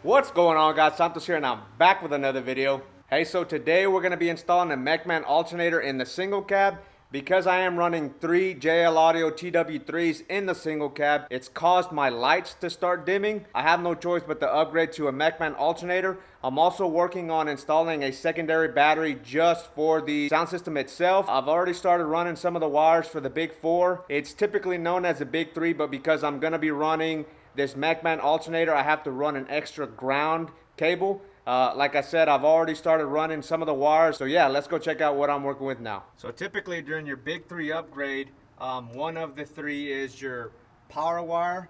What's going on, guys? Santos here and I'm back with another video. Hey, so today we're going to be installing a Mechman Alternator in the single cab. Because I am running 3 JL Audio TW3s in the single cab, it's caused my lights to start dimming. I have no choice but to upgrade to a Mechman Alternator. I'm also working on installing a secondary battery just for the sound system itself. I've already started running some of the wires for the Big 4. It's typically known as a Big 3, but because I'm going to be running this Mechman Alternator, I have to run an extra ground cable. Like I said, I've already started running some of the wires. So yeah, let's go check out what I'm working with now. So typically during your Big 3 upgrade, one of the 3 is your power wire.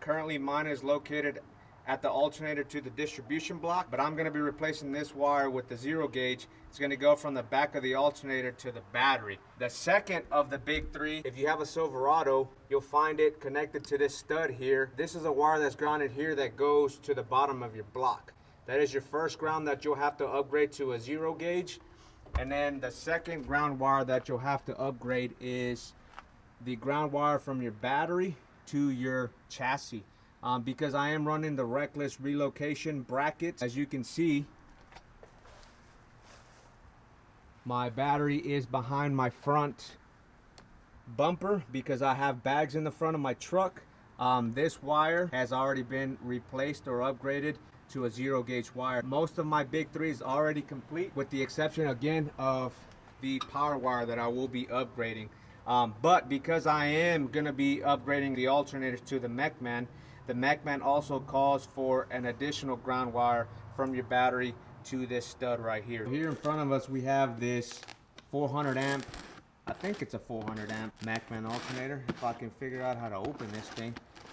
Currently mine is located at the alternator to the distribution block, but I'm going to be replacing this wire with the 0 gauge. It's going to go from the back of the alternator to the battery. The second of the Big 3, if you have a Silverado, you'll find it connected to this stud here. This is a wire that's grounded here that goes to the bottom of your block. That is your first ground that you'll have to upgrade to a 0 gauge. And then the second ground wire that you'll have to upgrade is the ground wire from your battery to your chassis. Because I am running the Reckless relocation brackets. As you can see, my battery is behind my front bumper because I have bags in the front of my truck. This wire has already been replaced or upgraded to a 0 gauge wire. Most of my Big 3 is already complete, with the exception again of the power wire that I will be upgrading. But because I am going to be upgrading the alternators to the Mechman also calls for an additional ground wire from your battery to this stud right here. Here in front of us we have this 400 amp, I think it's a 400 amp Mechman alternator, if I can figure out how to open this thing.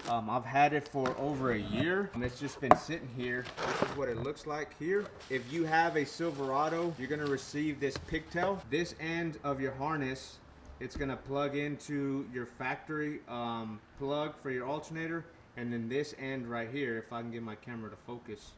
I've had it for over a year. It's just been sitting here. This is what it looks like here. If you have a Silverado, you're gonna receive this pigtail. This end of your harness, it's gonna plug into your factory plug for your alternator. And then this end right here, if I can get my camera to focus,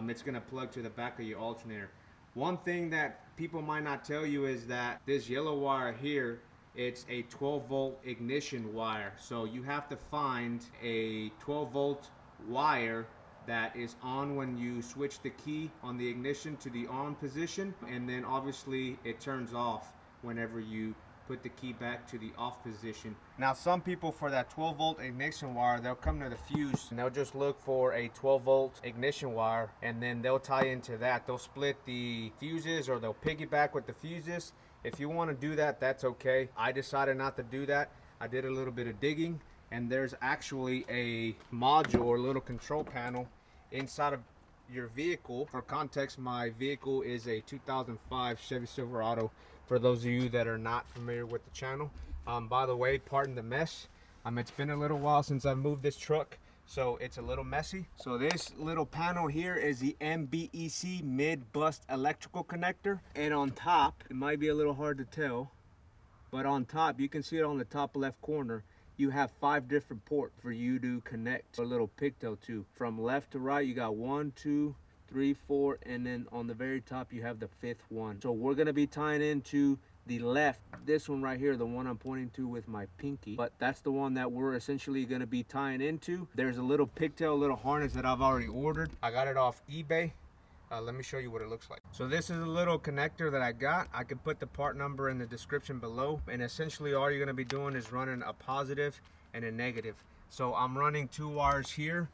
it's gonna plug to the back of your alternator. One thing that people might not tell you is that this yellow wire here, it's a 12 volt ignition wire. So you have to find a 12 volt wire that is on when you switch the key on the ignition to the on position, and then obviously it turns off whenever you put the key back to the off position. Now some people, for that 12 volt ignition wire, they'll come to the fuse and they'll just look for a 12 volt ignition wire, and then they'll tie into that. They'll split the fuses or they'll piggyback with the fuses. If you want to do that, that's okay. I decided not to do that. I did a little bit of digging, and there's actually a module or little control panel inside of your vehicle. For context, my vehicle is a 2005 Chevy Silverado, for those of you that are not familiar with the channel. By the way, pardon the mess. It's been a little while since I moved this truck, so it's a little messy. So this little panel here is the MBEC mid-bust electrical connector. And on top, it might be a little hard to tell, but on top, you can see it on the top left corner, you have 5 different ports for you to connect a little pigtail to. From left to right, you got 1, 2, 3, 4, and then on the very top you have the 5th one. So we're going to be tying into the left, this one right here, the one I'm pointing to with my pinky, but that's the one that we're essentially going to be tying into. There's a little pigtail, little harness that I've already ordered. I got it off eBay. Let me show you what it looks like. So this is a little connector that I got. I can put the part number in the description below, and essentially all you're going to be doing is running a positive and a negative. So I'm running 2 wires here.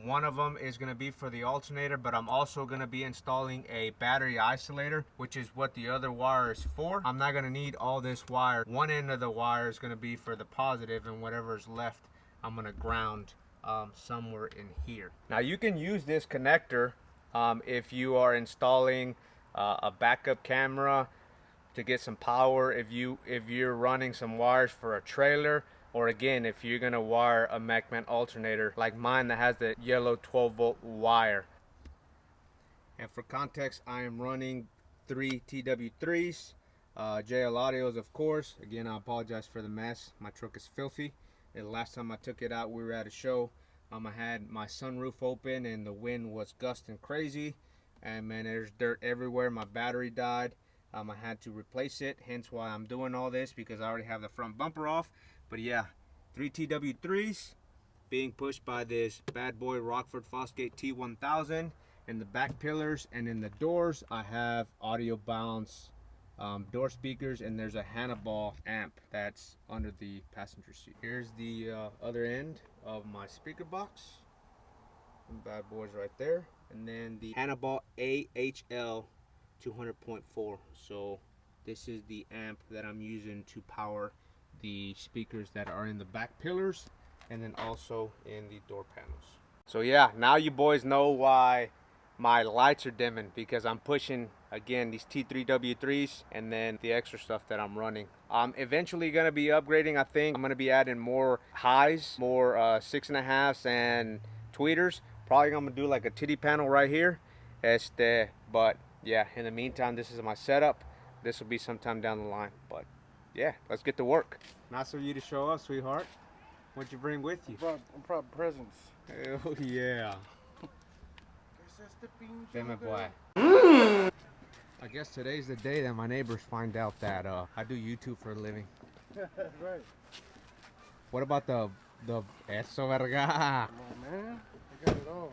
One of them is going to be for the alternator, but I'm also going to be installing a battery isolator, which is what the other wire is for. I'm not going to need all this wire. One end of the wire is going to be for the positive, and whatever is left I'm going to ground somewhere in here. Now you can use this connector if you are installing a backup camera to get some power, if you're running some wires for a trailer, or again, if you're gonna wire a Mechman alternator like mine that has the yellow 12 volt wire. And for context, I am running 3 TW3s, JL Audios, of course. Again, I apologize for the mess. My truck is filthy. The last time I took it out, we were at a show. I had my sunroof open and the wind was gusting crazy, and man, there's dirt everywhere. My battery died. I had to replace it, hence why I'm doing all this, because I already have the front bumper off. But yeah, 3 TW3s, being pushed by this bad boy Rockford Fosgate T1000. In the back pillars and in the doors, I have audio bounce door speakers, and there's a Hannibal amp that's under the passenger seat. Here's the other end of my speaker box. Some bad boys right there. And then the Hannibal AHL 200.4. So this is the amp that I'm using to power the speakers that are in the back pillars and then also in the door panels. So yeah, now you boys know why my lights are dimming, because I'm pushing again these T3W3s and then the extra stuff that I'm running. I'm eventually going to be upgrading. I think I'm going to be adding more highs, more 6.5s and tweeters. Probably going to do like a titty panel right here. But yeah, in the meantime, this is my setup. This will be sometime down the line, but yeah, let's get to work. Nice for you to show up, sweetheart. What'd you bring with you? I brought presents. Oh yeah. Damn boy. I guess today's the day that my neighbors find out that I do YouTube for a living. Right. What about the eso verga? Come on, man. I got it all.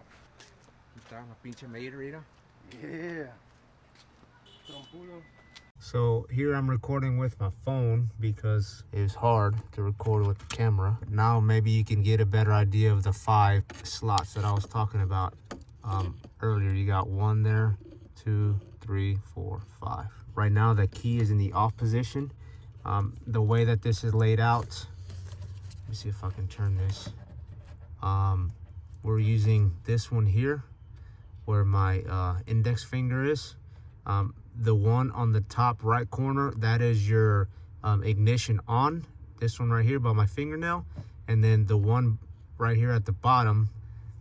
Está una pinche mayorita. Yeah. So here I'm recording with my phone because it was hard to record with the camera. Now maybe you can get a better idea of the 5 slots that I was talking about earlier. You got 1 there, 2, 3, 4, 5. Right now the key is in the off position. The way that this is laid out, let me see if I can turn this. We're using this one here where my index finger is. The one on the top right corner, that is your ignition on. This one right here by my fingernail. And then the one right here at the bottom,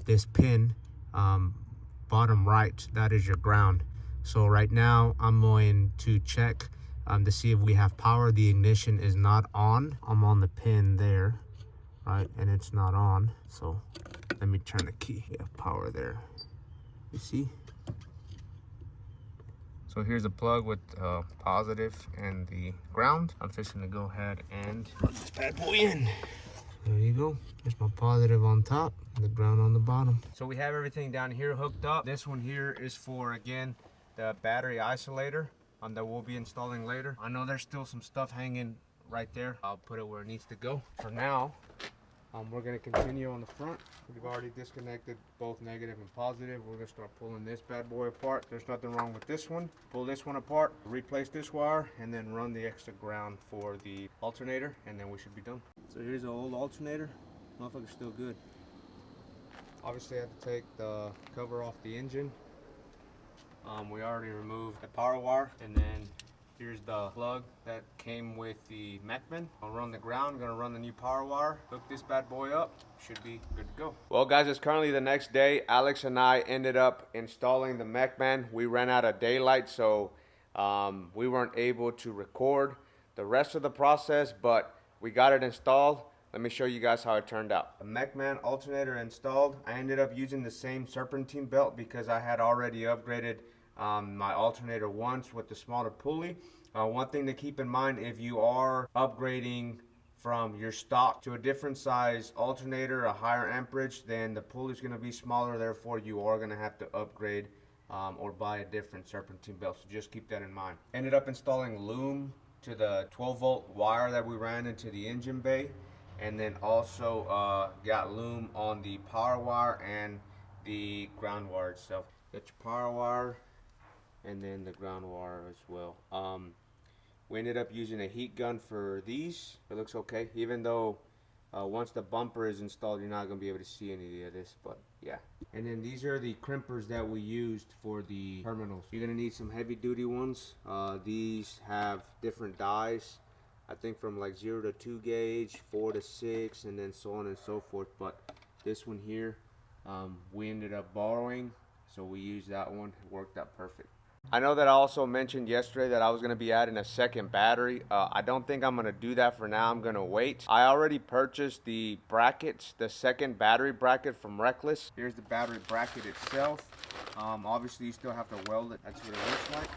this pin, bottom right, that is your ground. So right now I'm going to check to see if we have power. The ignition is not on. I'm on the pin there, right, and it's not on. So let me turn the key. We have power there, you see. So here's a plug with positive and the ground. I'm fixing to go ahead and plug this bad boy in. There you go. There's my positive on top and the ground on the bottom. So we have everything down here hooked up. This one here is for, again, the battery isolator that we'll be installing later. I know there's still some stuff hanging right there. I'll put it where it needs to go. For now, we're going to continue on the front. We've already disconnected both negative and positive. We're going to start pulling this bad boy apart. There's nothing wrong with this one. Pull this one apart, replace this wire, and then run the extra ground for the alternator, and then we should be done. So here's an old alternator. Motherfucker's still good. Obviously I had to take the cover off the engine. We already removed the power wire, and then here's the plug that came with the Mechman. I'll run the ground, gonna run the new power wire, hook this bad boy up, should be good to go. Well guys, it's currently the next day. Alex and I ended up installing the Mechman. We ran out of daylight, so we weren't able to record the rest of the process, but we got it installed. Let me show you guys how it turned out. The Mechman alternator installed. I ended up using the same serpentine belt because I had already upgraded my alternator once with the smaller pulley. One thing to keep in mind, if you are upgrading from your stock to a different size alternator, a higher amperage, then the pulley is going to be smaller. Therefore, you are going to have to upgrade or buy a different serpentine belt. So just keep that in mind. Ended up installing loom to the 12-volt wire that we ran into the engine bay, and then also got loom on the power wire and the ground wire itself. Get your power wire and then the ground wire as well. We ended up using a heat gun for these. It looks okay, even though once the bumper is installed, you're not going to be able to see any of this, but yeah. And then these are the crimpers that we used for the terminals. You're going to need some heavy duty ones. These have different dies, I think from like 0 to 2 gauge, 4 to 6, and then so on and so forth. But this one here, we ended up borrowing, so we used that one. It worked out perfect. I know that I also mentioned yesterday that I was going to be adding a second battery. I don't think I'm going to do that for now. I'm going to wait. I already purchased the brackets, the second battery bracket from Reckless. Here's the battery bracket itself. Obviously you still have to weld it. That's what it looks like.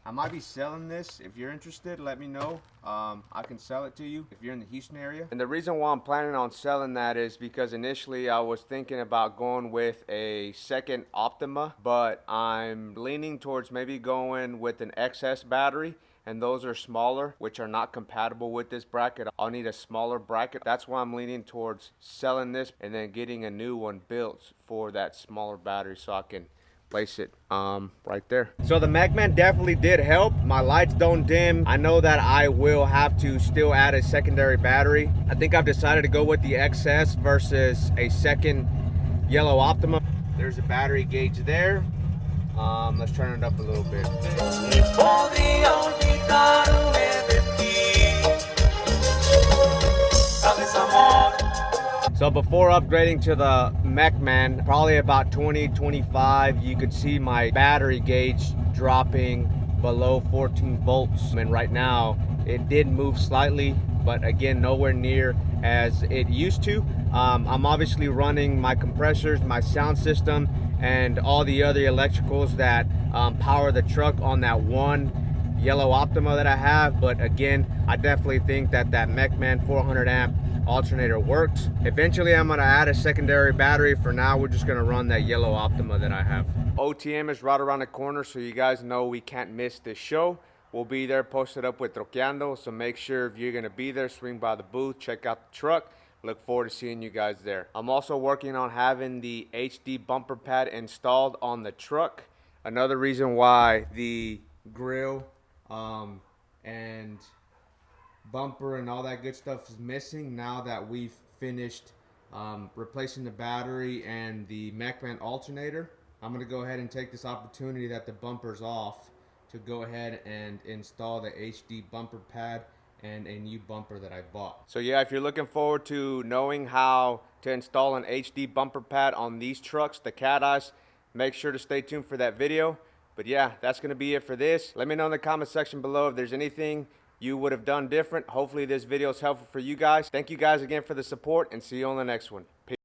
I might be selling this. If you're interested, let me know. I can sell it to you if you're in the Houston area. And the reason why I'm planning on selling that is because initially I was thinking about going with a second Optima, but I'm leaning towards maybe going with an XS battery, and those are smaller, which are not compatible with this bracket. I'll need a smaller bracket. That's why I'm leaning towards selling this and then getting a new one built for that smaller battery so I can place it right there. So the Mechman definitely did help. My lights don't dim. I know that I will have to still add a secondary battery. I think I've decided to go with the XS versus a second yellow Optima. There's a battery gauge there. Let's turn it up a little bit. So before upgrading to the Mechman, probably about 20-25, you could see my battery gauge dropping below 14 volts. And right now, it did move slightly, but again, nowhere near as it used to. I'm obviously running my compressors, my sound system, and all the other electricals that power the truck on that one yellow Optima that I have. But again, I definitely think that that Mechman 400 amp alternator works. Eventually I'm going to add a secondary battery. For now, we're just going to run that yellow Optima that I have. OTM is right around the corner, so you guys know we can't miss this show. We'll be there posted up with Trokiando, so make sure if you're going to be there, swing by the booth, check out the truck. Look forward to seeing you guys there. I'm also working on having the HD bumper pad installed on the truck. Another reason why the grill and bumper and all that good stuff is missing now that we've finished replacing the battery and the Mechman alternator. I'm going to go ahead and take this opportunity that the bumper's off to go ahead and install the HD bumper pad and a new bumper that I bought. So yeah, if you're looking forward to knowing how to install an HD bumper pad on these trucks, the Cat Eyes, make sure to stay tuned for that video. But yeah, that's going to be it for this. Let me know in the comment section below if there's anything you would have done different. Hopefully this video is helpful for you guys. Thank you guys again for the support, and see you on the next one. Peace.